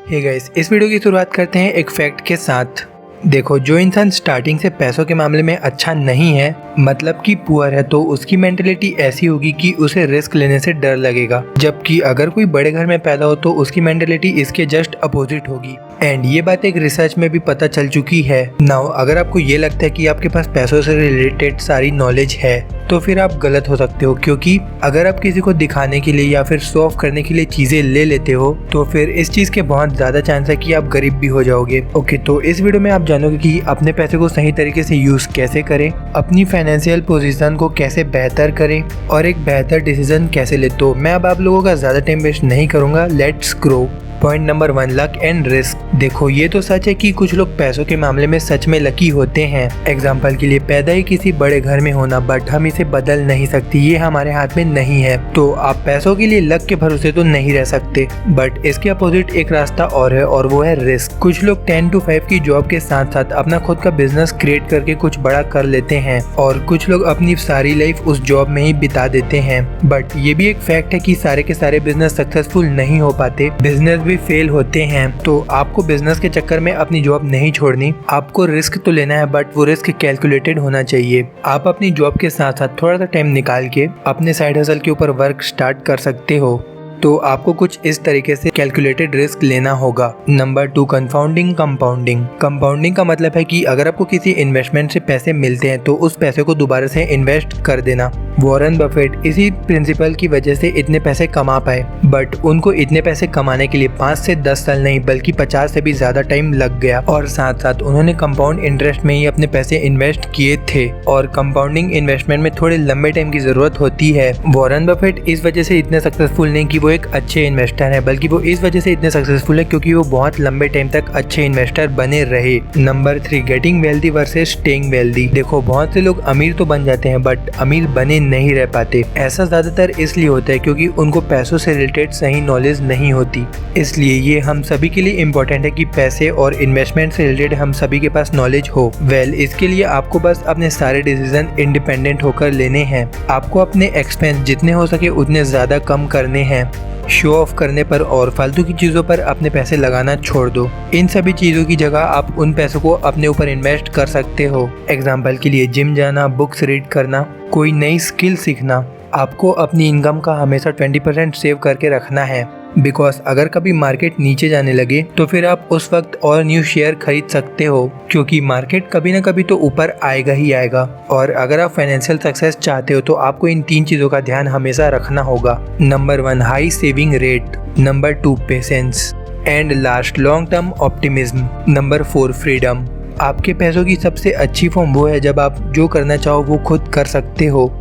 Hey guys, इस video की शुरुआत करते हैं एक फैक्ट के साथ। देखो, जो इंसान स्टार्टिंग से पैसों के मामले में अच्छा नहीं है, मतलब कि पुअर है, तो उसकी मेंटेलिटी ऐसी होगी कि उसे रिस्क लेने से डर लगेगा। जबकि अगर कोई बड़े घर में पैदा हो तो उसकी मेंटेलिटी इसके जस्ट अपोजिट होगी। एंड ये बात एक रिसर्च में भी पता चल चुकी है। नाउ अगर आपको ये लगता है कि आपके पास पैसों से रिलेटेड सारी नॉलेज है तो फिर आप गलत हो सकते हो, क्योंकि अगर आप किसी को दिखाने के लिए या फिर शो ऑफ करने के लिए चीजें ले लेते हो तो फिर इस चीज के बहुत ज्यादा चांस है कि आप गरीब भी हो जाओगे। ओके, तो इस वीडियो में आप जानोगे कि अपने पैसे को सही तरीके से यूज कैसे करें, अपनी फाइनेंशियल पोजीशन को कैसे बेहतर करें और एक बेहतर डिसीजन कैसे ले। तो मैं अब आप लोगों का ज्यादा टाइम वेस्ट नहीं करूंगा, let's grow. Point number 1, luck and risk. देखो, ये तो सच है कि कुछ लोग पैसों के मामले में सच में लकी होते हैं। एग्जाम्पल के लिए पैदा ही किसी बड़े घर में होना, बट हम इसे बदल नहीं सकते, ये हमारे हाथ में नहीं है। तो आप पैसों के लिए लक के भरोसे तो नहीं रह सकते, बट इसके अपोजिट एक रास्ता और है, और वो है रिस्क। कुछ लोग 10 to 5 की जॉब के साथ साथ अपना खुद का बिजनेस क्रिएट करके कुछ बड़ा कर लेते हैं, और कुछ लोग अपनी सारी लाइफ उस जॉब में ही बिता देते हैं। बट ये भी एक फैक्ट है कि सारे के सारे बिजनेस सक्सेसफुल नहीं हो पाते, बिजनेस भी फेल होते हैं। तो आपको बिजनेस के चक्कर में अपनी जॉब नहीं छोड़नी, आपको रिस्क तो लेना है, बट वो रिस्क कैलकुलेटेड होना चाहिए। आप अपनी जॉब के साथ साथ थोड़ा सा टाइम निकाल के अपने साइड हसल के ऊपर वर्क स्टार्ट कर सकते हो। तो आपको कुछ इस तरीके से कैलकुलेटेड रिस्क लेना होगा। Number 2, compounding compounding. कंपाउंडिंग का मतलब है कि अगर आपको किसी इन्वेस्टमेंट से पैसे मिलते हैं तो उस पैसे को दोबारा से इन्वेस्ट कर देना। वॉरेन बफेट इसी प्रिंसिपल की वजह से इतने पैसे कमा पाए, बट उनको इतने पैसे कमाने के लिए 5 से 10 साल नहीं बल्कि 50 से भी ज्यादा टाइम लग गया, और साथ साथ उन्होंने कंपाउंड इंटरेस्ट में ही अपने पैसे इन्वेस्ट किए थे। और कंपाउंडिंग इन्वेस्टमेंट में थोड़े लंबे टाइम की जरूरत होती है। वॉरेन बफेट इस वजह से इतने सक्सेसफुल नहीं कि वो एक अच्छे इन्वेस्टर है, बल्कि वो इस वजह से इतने सक्सेसफुल है क्योंकि वो बहुत लंबे टाइम तक अच्छे इन्वेस्टर बने रहे। Number 3, getting wealthy versus staying wealthy. देखो, बहुत से लोग अमीर तो बन जाते हैं बट अमीर बने नहीं रह पाते। ऐसा ज्यादातर इसलिए होता है क्योंकि उनको पैसों से रिलेटेड सही नॉलेज नहीं होती। इसलिए ये हम सभी के लिए इम्पोर्टेंट है कि पैसे और इन्वेस्टमेंट से रिलेटेड हम सभी के पास नॉलेज हो। इसके लिए आपको बस अपने सारे डिसीजन इंडिपेंडेंट होकर लेने हैं। आपको अपने एक्सपेंस जितने हो सके उतने ज्यादा कम करने हैं। शो ऑफ करने पर और फालतू की चीज़ों पर अपने पैसे लगाना छोड़ दो। इन सभी चीज़ों की जगह आप उन पैसों को अपने ऊपर इन्वेस्ट कर सकते हो। एग्जाम्पल के लिए जिम जाना, बुक्स रीड करना, कोई नई स्किल सीखना। आपको अपनी इनकम का हमेशा 20% सेव करके रखना है, बिकॉज अगर कभी मार्केट नीचे जाने लगे तो फिर आप उस वक्त और न्यू शेयर खरीद सकते हो, क्योंकि मार्केट कभी ना कभी तो ऊपर आएगा ही आएगा। और अगर आप फाइनेंशियल सक्सेस चाहते हो तो आपको इन 3 चीज़ों का ध्यान हमेशा रखना होगा। Number 1, high saving rate. Number 2, patience. And last, long term optimism. Number 4, freedom. आपके पैसों की सबसे अच्छी फॉर्म वो है जब आप जो करना चाहो वो खुद कर सकते हो।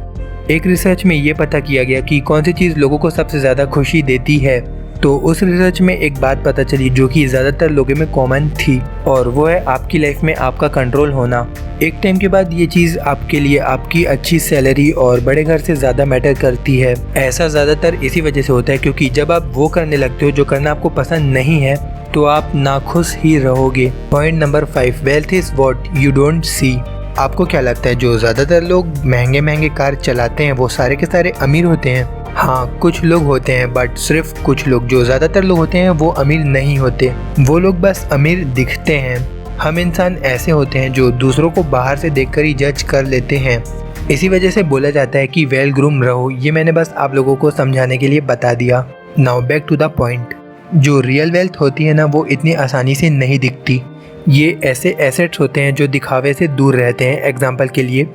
एक रिसर्च में ये पता किया गया कि कौन सी चीज़ लोगों को सबसे ज़्यादा खुशी देती है, तो उस रिसर्च में एक बात पता चली जो कि ज़्यादातर लोगों में कॉमन थी, और वो है आपकी लाइफ में आपका कंट्रोल होना। एक टाइम के बाद ये चीज़ आपके लिए आपकी अच्छी सैलरी और बड़े घर से ज़्यादा मैटर करती है। ऐसा ज़्यादातर इसी वजह से होता है क्योंकि जब आप वो करने लगते हो जो करना आपको पसंद नहीं है तो आप नाखुश ही रहोगे। Point number 5, wealth is what you don't see. आपको क्या लगता है जो ज़्यादातर लोग महंगे महंगे कार चलाते हैं वो सारे के सारे अमीर होते हैं? हाँ, कुछ लोग होते हैं, बट सिर्फ कुछ लोग। जो ज़्यादातर लोग होते हैं वो अमीर नहीं होते, वो लोग बस अमीर दिखते हैं। हम इंसान ऐसे होते हैं जो दूसरों को बाहर से देखकर ही जज कर लेते हैं। इसी वजह से बोला जाता है कि वेल ग्रूम रहो। ये मैंने बस आप लोगों को समझाने के लिए बता दिया। Now back to the point. जो रियल वेल्थ होती है ना, वो इतनी आसानी से नहीं दिखती। ये ऐसे एसेट्स होते हैं जो दिखावे से दूर रहते हैं। एग्जाम्पल के लिए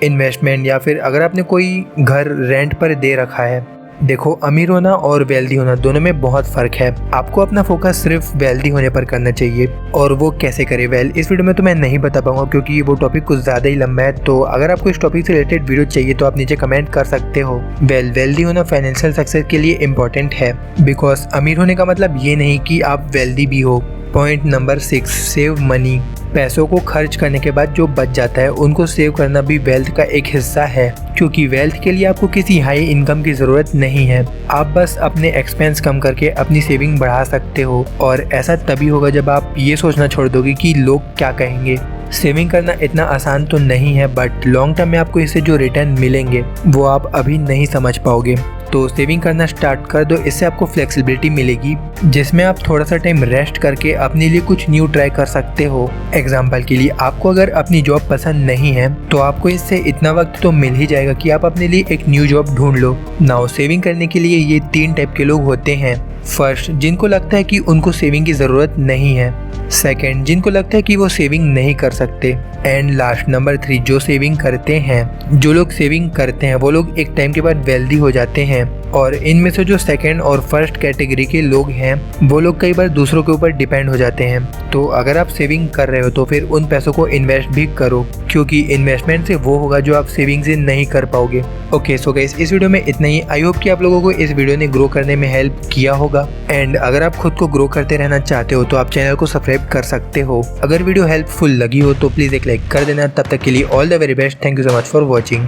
इन्वेस्टमेंट, या फिर अगर आपने कोई घर रेंट पर दे रखा है। देखो, अमीर होना और वेल्दी होना दोनों में बहुत फ़र्क है। आपको अपना फोकस सिर्फ वेल्दी होने पर करना चाहिए, और वो कैसे करे इस वीडियो में तो मैं नहीं बता पाऊंगा क्योंकि वो टॉपिक कुछ ज़्यादा ही लंबा है। तो अगर आपको इस टॉपिक से रिलेटेड वीडियो चाहिए तो आप नीचे कमेंट कर सकते हो। वेल्दी होना फाइनेंशियल सक्सेस के लिए इम्पोर्टेंट है, बिकॉज अमीर होने का मतलब ये नहीं कि आप वेल्दी भी हो। Point number 6, save money. पैसों को खर्च करने के बाद जो बच जाता है उनको सेव करना भी वेल्थ का एक हिस्सा है, क्योंकि वेल्थ के लिए आपको किसी हाई इनकम की ज़रूरत नहीं है। आप बस अपने एक्सपेंस कम करके अपनी सेविंग बढ़ा सकते हो, और ऐसा तभी होगा जब आप ये सोचना छोड़ दोगे कि लोग क्या कहेंगे। सेविंग करना इतना आसान तो नहीं है, बट लॉन्ग टर्म में आपको इससे जो रिटर्न मिलेंगे वो आप अभी नहीं समझ पाओगे। तो सेविंग करना स्टार्ट कर दो। इससे आपको फ्लेक्सिबिलिटी मिलेगी जिसमें आप थोड़ा सा टाइम रेस्ट करके अपने लिए कुछ न्यू ट्राई कर सकते हो। एग्जाम्पल के लिए आपको अगर अपनी जॉब पसंद नहीं है तो आपको इससे इतना वक्त तो मिल ही जाएगा कि आप अपने लिए एक न्यू जॉब ढूंढ लो। नाउ सेविंग करने के लिए ये 3 टाइप के लोग होते हैं। फर्स्ट, जिनको लगता है कि उनको सेविंग की ज़रूरत नहीं है। सेकंड, जिनको लगता है कि वो सेविंग नहीं कर सकते। एंड लास्ट नंबर 3, जो सेविंग करते हैं। जो लोग सेविंग करते हैं वो लोग एक टाइम के बाद वेल्दी हो जाते हैं। और इनमें से जो सेकंड और फर्स्ट कैटेगरी के लोग हैं वो लोग कई बार दूसरों के ऊपर डिपेंड हो जाते हैं। तो अगर आप सेविंग कर रहे हो तो फिर उन पैसों को इन्वेस्ट भी करो, क्योंकि इन्वेस्टमेंट से वो होगा जो आप सेविंग से नहीं कर पाओगे। ओके सो गाइस, इस वीडियो में इतना ही। आई होप कि आप लोगों को इस वीडियो ने ग्रो करने में हेल्प किया होगा। एंड अगर आप खुद को ग्रो करते रहना चाहते हो तो आप चैनल को सब्सक्राइब कर सकते हो। अगर वीडियो हेल्पफुल लगी हो तो प्लीज़ एक लाइक कर देना। तब तक के लिए all the very best. Thank you so much for watching.